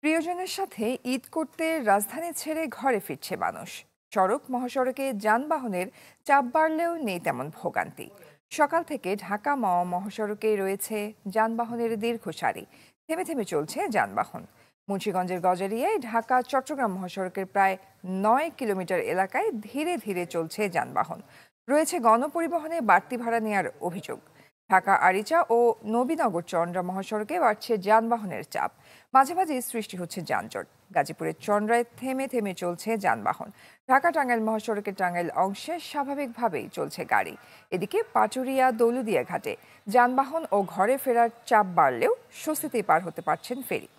প্রিয়জনের সাথে ঈদ করতে রাজধানী ছেড়ে ঘরে ফিরছে মানুষ। সড়ক মহাসড়কে যানবাহনের চাপ বাড়লেও নেই তেমন ভোগান্তি। সকাল থেকে ঢাকা মাওয়া মহাসড়কে রয়েছে যানবাহনের দীর্ঘ সারি। থেমে থেমে চলছে যানবাহন। মুন্সিগঞ্জের গজারিয়ায় ঢাকা চট্টগ্রাম মহাসড়কের প্রায় ৯ কিলোমিটার এলাকায় ধীরে ধীরে চলছে যানবাহন। রয়েছে গণপরিবহনে বাড়তি ভাড়া নেওয়ার অভিযোগ। ঢাকা আরিচা ও নবীনগর চন্দ্রা মহাসড়কে বাড়ছে যানবাহনের চাপ। মাঝে মাঝে সৃষ্টি হচ্ছে যানজট। গাজীপুরের চন্দ্রায় থেমে থেমে চলছে যানবাহন। ঢাকা টাঙ্গাইল মহাসড়কের টাঙ্গাইল অংশে স্বাভাবিকভাবেই চলছে গাড়ি। এদিকে পাটুরিয়া দৌলুদিয়া ঘাটে যানবাহন ও ঘরে ফেরার চাপ বাড়লেও স্বস্তিতেই পার হতে পারছেন ফেরি।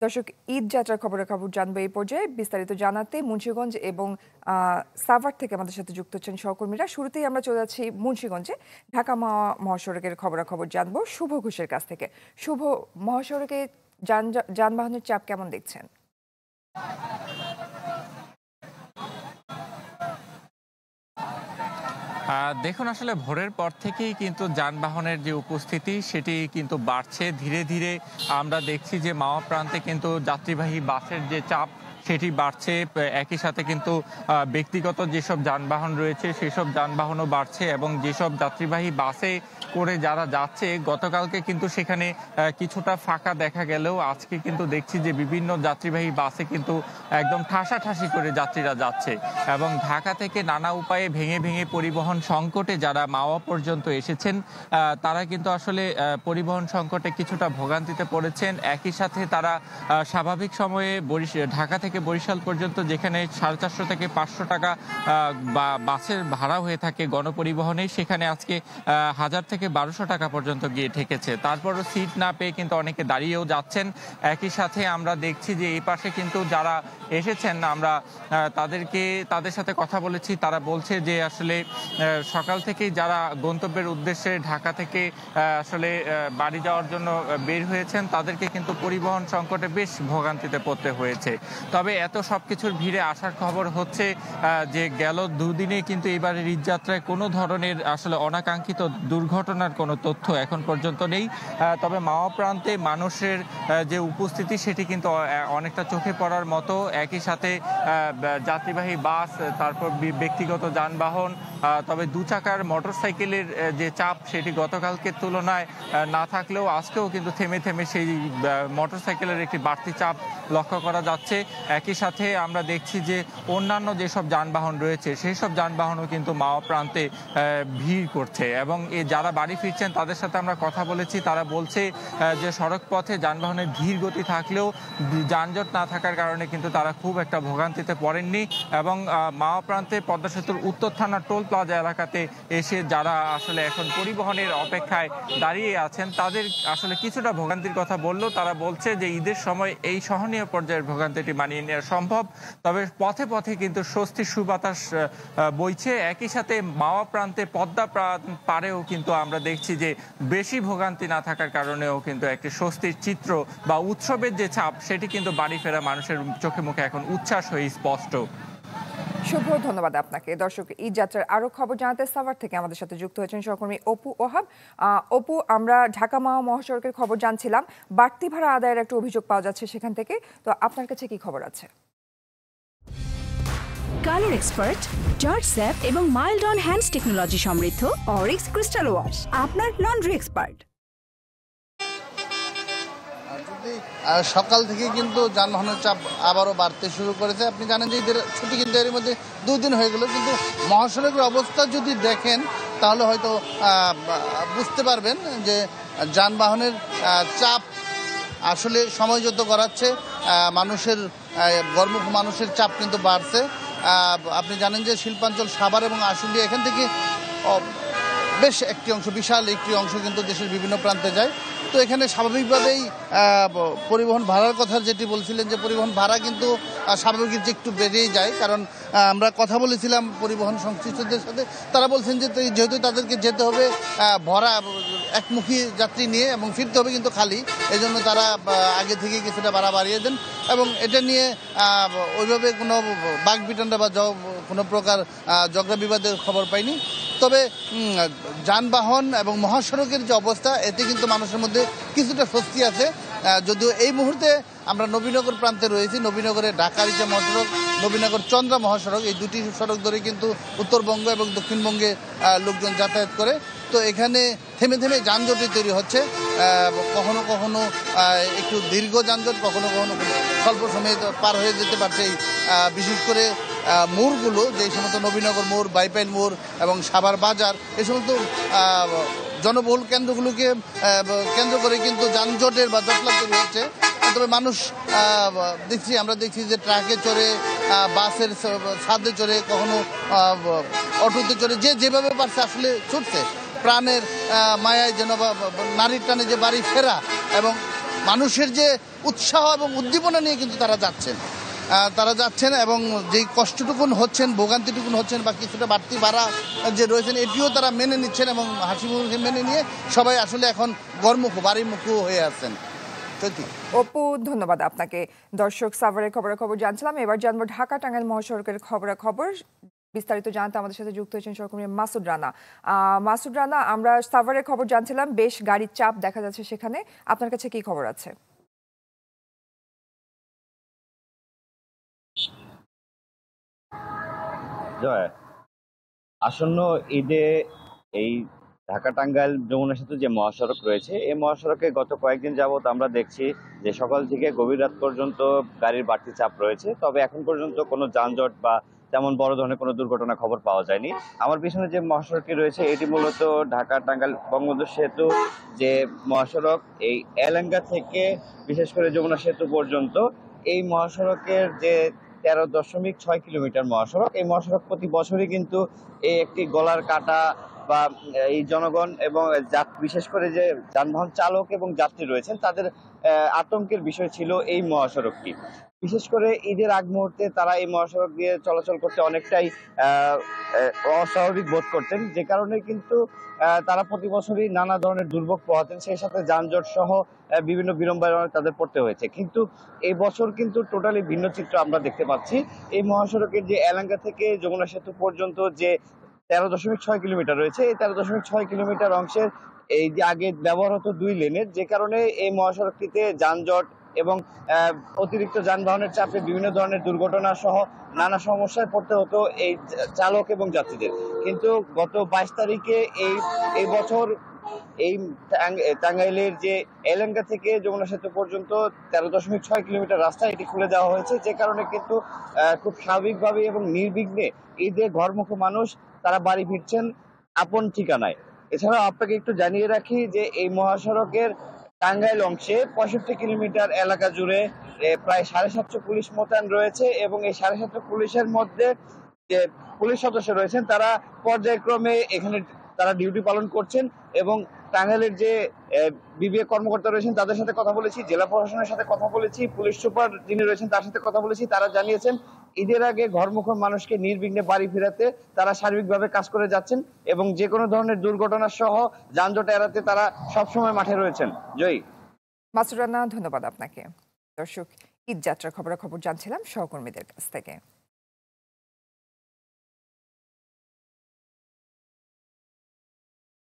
দর্শক, ঈদ যাত্রার খবরাখবর জানবো এই পর্যায়ে। বিস্তারিত জানাতে মুন্সিগঞ্জ এবং সাভার থেকে আমাদের সাথে যুক্ত হচ্ছেন সহকর্মীরা। শুরুতেই আমরা চলে যাচ্ছি মুন্সিগঞ্জে। ঢাকা মহাসড়কের খবরাখবর জানবো শুভ ঘোষের কাছ থেকে। শুভ, মহাসড়কে যানবাহনের চাপ কেমন দেখছেন? দেখুন, আসলে ভোরের পর থেকেই কিন্তু যানবাহনের যে উপস্থিতি সেটি কিন্তু বাড়ছে ধীরে ধীরে। আমরা দেখছি যে মাওয়া প্রান্তে কিন্তু যাত্রীবাহী বাসের যে চাপ সেটি বাড়ছে। একই সাথে কিন্তু ব্যক্তিগত যেসব যানবাহন রয়েছে সেসব যানবাহনও বাড়ছে এবং যেসব যাত্রীবাহী বাসে করে যারা যাচ্ছে, গতকালকে কিন্তু সেখানে কিছুটা ফাঁকা দেখা গেলেও আজকে কিন্তু দেখছি যে বিভিন্ন যাত্রীবাহী বাসে কিন্তু একদম ঠাসাঠাসি করে যাত্রীরা যাচ্ছে এবং ঢাকা থেকে নানা উপায়ে ভেঙে ভেঙে পরিবহন সংকটে যারা মাওয়া পর্যন্ত এসেছেন তারা কিন্তু আসলে পরিবহন সংকটে কিছুটা ভোগান্তিতে পড়েছেন। একই সাথে তারা স্বাভাবিক সময়ে ঢাকা থেকে বরিশাল পর্যন্ত যেখানে 450 থেকে 500 টাকা বাসের ভাড়া হয়ে থাকে গণপরিবহনে, সেখানে আজকে 1000 থেকে 1200 টাকা পর্যন্ত গিয়ে ঠেকেছে। তারপরও সিট না পেয়ে কিন্তু অনেকে দাঁড়িয়েও যাচ্ছেন। একই সাথে আমরা দেখছি যে এই পাশে কিন্তু যারা এসেছেন আমরা তাদের সাথে কথা বলেছি। তারা বলছে যে আসলে সকাল থেকেই যারা গন্তব্যের উদ্দেশ্যে ঢাকা থেকে আসলে বাড়ি যাওয়ার জন্য বের হয়েছেন তাদেরকে কিন্তু পরিবহন সংকটে বেশ ভোগান্তিতে পড়তে হয়েছে। তবে এত সবকিছুর ভিড়ে আসার খবর হচ্ছে যে গেল দুদিনে কিন্তু এবারের ঈদযাত্রায় কোনো ধরনের আসলে অনাকাঙ্ক্ষিত দুর্ঘটনার কোনো তথ্য এখন পর্যন্ত নেই। তবে মাওয়া প্রান্তে মানুষের যে উপস্থিতি সেটি কিন্তু অনেকটা চোখে পড়ার মতো। একই সাথে যাত্রীবাহী বাস, তারপর ব্যক্তিগত যানবাহন, তবে দু চাকার মোটরসাইকেলের যে চাপ সেটি গতকালকের তুলনায় না থাকলেও আজকেও কিন্তু থেমে থেমে সেই মোটরসাইকেলের একটি বাড়তি চাপ লক্ষ্য করা যাচ্ছে। একই সাথে আমরা দেখছি যে অন্যান্য যেসব যানবাহন রয়েছে সেই সব যানবাহনও কিন্তু মাওয়া প্রান্তে ভিড় করছে এবং যারা বাড়ি ফিরছেন তাদের সাথে আমরা কথা বলেছি। তারা বলছে যে সড়ক পথে যানবাহনের ধীর গতি থাকলেও যানজট না থাকার কারণে কিন্তু তারা খুব একটা ভোগান্তিতে পড়েননি এবং মাওয়া প্রান্তে পদ্মা সেতুর উত্তর থানার টোল প্লাজা এলাকাতে এসে যারা আসলে এখন পরিবহনের অপেক্ষায় দাঁড়িয়ে আছেন তাদের আসলে কিছুটা ভোগান্তির কথা বললেও তারা বলছে যে ঈদের সময় এই সহনীয় পর্যায়ের ভোগান্তিটি মানিয়ে নেওয়া সম্ভব। তবে পথে পথে কিন্তু স্বস্তির সুবাতাস বইছে। একই সাথে মাওয়া প্রান্তে পদ্মা পাড়েও কিন্তু আমরা দেখছি যে বেশি ভোগান্তি না থাকার কারণেও কিন্তু একটি স্বস্তির চিত্র বা উৎসবের যে ছাপ সেটি কিন্তু বাড়ি ফেরা মানুষের চোখে মুখে এখন উচ্ছ্বাস হয়ে স্পষ্ট। শুভ, ধন্যবাদ আপনাকে। দর্শক, ঈদ যাত্রার আরো খবর জানাতে সাভার থেকে আমাদের সাথে যুক্ত হয়েছেন সহকর্মী অপু ওহাব। অপু, আমরা ঢাকা মাওয়া মহাসড়কের খবর জানছিলাম, বাড়তি ভাড়া আদায়ের একটা অভিযোগ পাওয়া যাচ্ছে সেখান থেকে। তো আপনার কাছে কি খবর আছে? কালার এক্সপার্ট, জর্জ স্যাপ এবং মাইল্ড অন হ্যান্ডস টেকনোলজি সমৃদ্ধ অরিক্স ক্রিস্টাল ওয়াশ আপনার লন্ড্রি এক্সপার্ট। সকাল থেকে কিন্তু যানবাহনের চাপ আবারও বাড়তে শুরু করেছে। আপনি জানেন যে ঈদের ছুটি কিন্তু এর মধ্যে 2 দিন হয়ে গেল, কিন্তু মহাসড়কের অবস্থা যদি দেখেন তাহলে হয়তো বুঝতে পারবেন যে যানবাহনের চাপ আসলে সময়যুদ্ধ করাচ্ছে। মানুষের চাপ কিন্তু বাড়ছে। আপনি জানেন যে শিল্পাঞ্চল সাভার এবং আশুলিয়া এখান থেকে বেশ একটি অংশ, বিশাল একটি অংশ কিন্তু দেশের বিভিন্ন প্রান্তে যায়। তো এখানে স্বাভাবিকভাবেই পরিবহন ভাড়ার কথা যেটি বলছিলেন, যে পরিবহন ভাড়া কিন্তু স্বাভাবিক যে একটু বেড়েই যায়, কারণ আমরা কথা বলেছিলাম পরিবহন সংশ্লিষ্টদের সাথে। তারা বলছেন যে যেহেতু তাদেরকে যেতে হবে ভরা একমুখী যাত্রী নিয়ে এবং ফিরতে হবে কিন্তু খালি, এই জন্য তারা আগে থেকে কিছুটা ভাড়া বাড়িয়ে দেন এবং এটা নিয়ে ওইভাবে কোনো বাকবিতণ্ডা বা কোনো প্রকার ঝগড়া বিবাদের খবর পাইনি। তবে যানবাহন এবং মহাসড়কের যে অবস্থা, এতে কিন্তু মানুষের মধ্যে কিছুটা স্বস্তি আছে। যদিও এই মুহূর্তে আমরা নবীনগর প্রান্তে রয়েছি। নবীনগরে ঢাকার যে মহাসড়ক, নবীনগর চন্দ্রা মহাসড়ক, এই দুটি সড়ক ধরে কিন্তু উত্তরবঙ্গ এবং দক্ষিণবঙ্গে লোকজন যাতায়াত করে। তো এখানে থেমে থেমে যানজটই তৈরি হচ্ছে। কখনো কখনো একটু দীর্ঘ যানজট, কখনো কখনো স্বল্প সময়ে পার হয়ে যেতে পারছে। বিশেষ করে মোড়গুলো, যে সমস্ত নবীনগর মোড়, বাইপাইল মোড় এবং সাভার বাজার, এই সমস্ত জনবহুল কেন্দ্রগুলোকে কেন্দ্র করে কিন্তু যানজটের বা জটলা তৈরি হচ্ছে। তবে মানুষ আমরা দেখছি যে ট্রাকে চড়ে, বাসের ছাদে চড়ে, কখনো অটোতে চড়ে, যে যেভাবে পারছে আসলে ছুটছে। প্রাণের মায়ায় যেন বা নারীর টানে যে বাড়ি ফেরা এবং মানুষের যে উৎসাহ এবং উদ্দীপনা নিয়ে কিন্তু তারা যাচ্ছেন এবং যেই কষ্টটুকুন হচ্ছেন, ভোগান্তিটুকুন হচ্ছেন বা কিছুটা বাড়তি ভাড়া যে রয়েছেন, এটিও তারা মেনে নিচ্ছেন এবং হাসি মুখে মেনে নিয়ে সবাই আসলে এখন বাড়িমুখী হয়ে আছেন। অপু, ধন্যবাদ আপনাকে। দর্শক, সাভারের খবর জানছিলাম। এবার জানবো ঢাকা টাঙ্গাইল মহাসড়কের খবর। বিস্তারিত জানতে আমাদের সাথে যুক্ত হয়েছেন সহকর্মী মাসুদ রানা। মাসুদ রানা, আমরা সাভারের খবর জানছিলাম, বেশ গাড়ির চাপ দেখা যাচ্ছে সেখানে, আপনার কাছে কি খবর আছে? জয়, আসন্ন ঈদে এই ঢাকা টাঙ্গাইল যমুনা সেতু যে মহাসড়ক রয়েছে, এই মহাসড়কে গত কয়েকদিন যাবত আমরা দেখছি যে সকাল থেকে গভীর রাত পর্যন্ত গাড়ির বাড়তি চাপ রয়েছে। তবে এখন পর্যন্ত কোনো যানজট বা তেমন বড় ধরনের কোনো দুর্ঘটনা খবর পাওয়া যায়নি। আমার পিছনে যে মহাসড়কটি রয়েছে, এটি মূলত ঢাকা টাঙ্গাইল বঙ্গবন্ধু সেতু যে মহাসড়ক, এই এলেঙ্গা থেকে বিশেষ করে যমুনা সেতু পর্যন্ত এই মহাসড়কের যে 13.6 কিলোমিটার মহাসড়ক, এই মহাসড়ক প্রতি বছরই কিন্তু এই একটি গলার কাটা বা এই জনগণ এবং বিশেষ করে যে যানবাহন চালক এবং যাত্রী রয়েছেন, তাদের আতঙ্কের বিষয় ছিল এই মহাসড়কটি। বিশেষ করে ঈদের আগ মুহূর্তে তারা এই মহাসড়ক দিয়ে চলাচল করতে অনেকটাই অস্বাভাবিক বোধ করতেন, যে কারণে কিন্তু তারা প্রতি বছরই নানা ধরনের দুর্ভোগ পোহাতেন, সেই সাথে যানজট সহ বিভিন্ন বিড়ম্বনায় তাদের পড়তে হয়েছে। কিন্তু এই বছর কিন্তু টোটালি ভিন্ন চিত্র আমরা দেখতে পাচ্ছি। এই মহাসড়কের যে এলাঙ্গা থেকে যমুনা সেতু পর্যন্ত যে 13.6 কিলোমিটার রয়েছে, এই 13.6 কিলোমিটার অংশের এই যে আগে ব্যবহার হতো 2 লেনের, যে কারণে এই মহাসড়কটিতে যানজট এবং অতিরিক্ত যানবাহনের চাপে বিভিন্ন ধরনের দুর্ঘটনা সহ নানা সমস্যায় পড়তে হতো এই চালক এবং যাত্রীদের। কিন্তু গত 22 তারিখে এই বছর এই টাঙ্গাইলের যে এলেঙ্গা থেকে যমুনা সেতু পর্যন্ত 13.6 কিলোমিটার রাস্তা এটি খুলে দেওয়া হয়েছে, যে কারণে কিন্তু খুব স্বাভাবিকভাবে এবং নির্বিঘ্নে ঈদে ঘরমুখী মানুষ তারা বাড়ি ফিরছেন আপন ঠিকানায়। এছাড়াও আপনাকে একটু জানিয়ে রাখি যে এই মহাসড়কের টাঙ্গাইল অংশে 65 কিলোমিটার এলাকা জুড়ে প্রায় 750 পুলিশ মোতায়েন রয়েছে এবং এই 750 পুলিশের মধ্যে যে পুলিশ সদস্য রয়েছেন তারা পর্যায়ক্রমে এখানে তারা ডিউটি পালন করছেন এবং টাঙ্গাইলের যে বিবিএ কর্মকর্তা রয়েছেন তাদের সাথে কথা বলেছি, জেলা প্রশাসনের সাথে কথা বলেছি, পুলিশ সুপার যিনি রয়েছেন তার সাথে কথা বলেছি। তারা জানিয়েছেন ঈদের আগে ঘরমুখী মানুষকে নির্বিঘ্নে বাড়ি ফেরাতে তারা সার্বিকভাবে কাজ করে যাচ্ছেন এবং যে কোনো ধরনের দুর্ঘটনা সহ যানজট এড়াতে তারা সবসময় মাঠে রয়েছেন। জয়ী। মাসুদ রানা, ধন্যবাদ আপনাকে। দর্শক, ঈদ যাত্রার খবর জানছিলাম সহকর্মীদের কাছ থেকে।